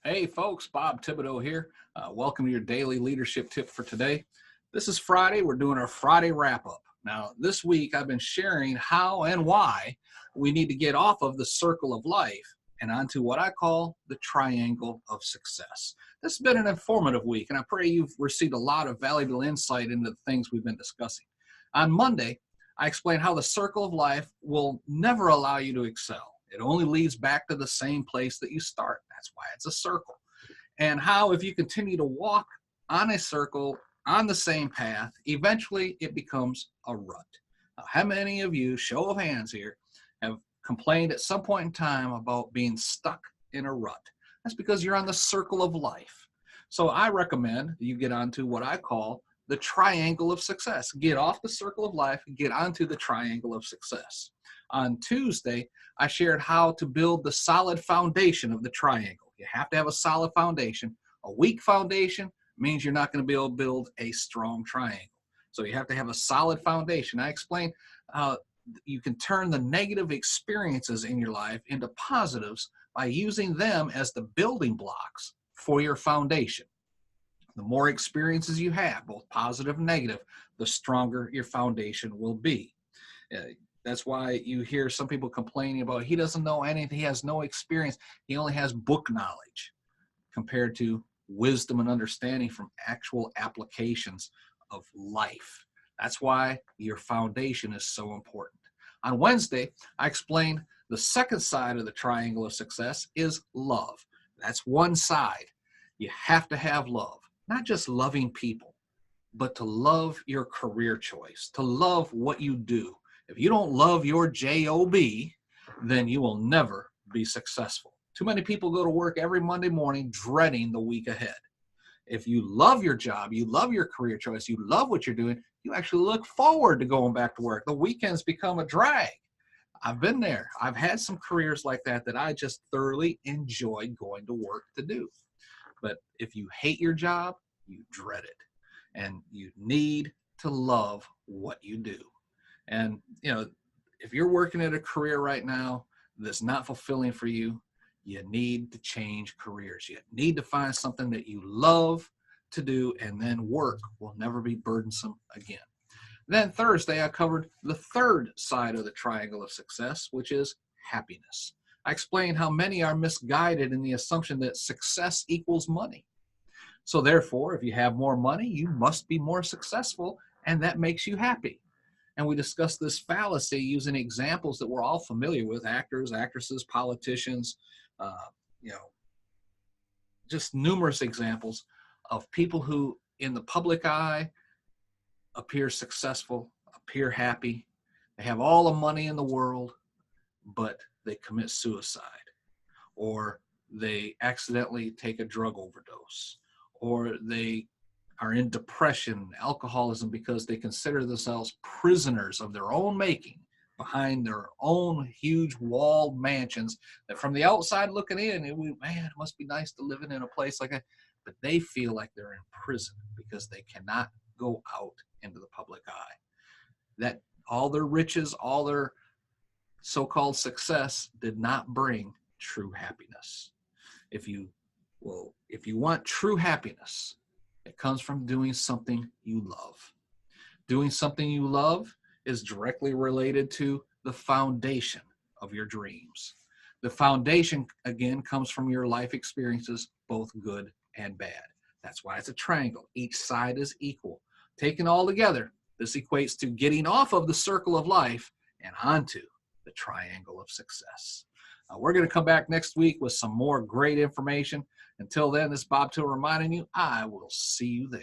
Hey folks, Bob Thibodeau here. Welcome to your daily leadership tip for today. This is Friday. We're doing our Friday wrap up. Now, this week I've been sharing how and why we need to get off of the circle of life and onto what I call the triangle of success. This has been an informative week, and I pray you've received a lot of valuable insight into the things we've been discussing. On Monday, I explained how the circle of life will never allow you to excel. It only leads back to the same place that you start. That's why it's a circle. And how if you continue to walk on a circle on the same path, eventually it becomes a rut. Now, how many of you, show of hands here, have complained at some point in time about being stuck in a rut? That's because you're on the circle of life. So I recommend you get onto what I call the triangle of success. Get off the circle of life and get onto the triangle of success. On Tuesday, I shared how to build the solid foundation of the triangle. You have to have a solid foundation. A weak foundation means you're not going to be able to build a strong triangle. So you have to have a solid foundation. I explained how you can turn the negative experiences in your life into positives by using them as the building blocks for your foundation. The more experiences you have, both positive and negative, the stronger your foundation will be. That's why you hear some people complaining about he doesn't know anything, he has no experience, he only has book knowledge compared to wisdom and understanding from actual applications of life. That's why your foundation is so important. On Wednesday, I explained the second side of the triangle of success is love. That's one side. You have to have love, not just loving people, but to love your career choice, to love what you do. If you don't love your job, then you will never be successful. Too many people go to work every Monday morning dreading the week ahead. If you love your job, you love your career choice, you love what you're doing, you actually look forward to going back to work. The weekends become a drag. I've been there. I've had some careers like that I just thoroughly enjoyed going to work to do. But if you hate your job, you dread it. And you need to love what you do. And, if you're working at a career right now that's not fulfilling for you, you need to change careers. You need to find something that you love to do, and then work will never be burdensome again. Then Thursday, I covered the third side of the triangle of success, which is happiness. I explained how many are misguided in the assumption that success equals money. So therefore, if you have more money, you must be more successful, and that makes you happy. And we discussed this fallacy using examples that we're all familiar with: actors, actresses, politicians, just numerous examples of people who in the public eye appear successful, appear happy. They have all the money in the world, but they commit suicide, or they accidentally take a drug overdose, or they are in depression, alcoholism, because they consider themselves prisoners of their own making behind their own huge walled mansions that from the outside looking in, it must be nice to live in a place like that. But they feel like they're in prison because they cannot go out into the public eye. That all their riches, all their so-called success did not bring true happiness. If you want true happiness, it comes from doing something you love. Doing something you love is directly related to the foundation of your dreams. The foundation, again, comes from your life experiences, both good and bad. That's why it's a triangle. Each side is equal. Taken all together, this equates to getting off of the circle of life and onto the triangle of success. We're going to come back next week with some more great information. Until then, this is Bob Till reminding you, I will see you there.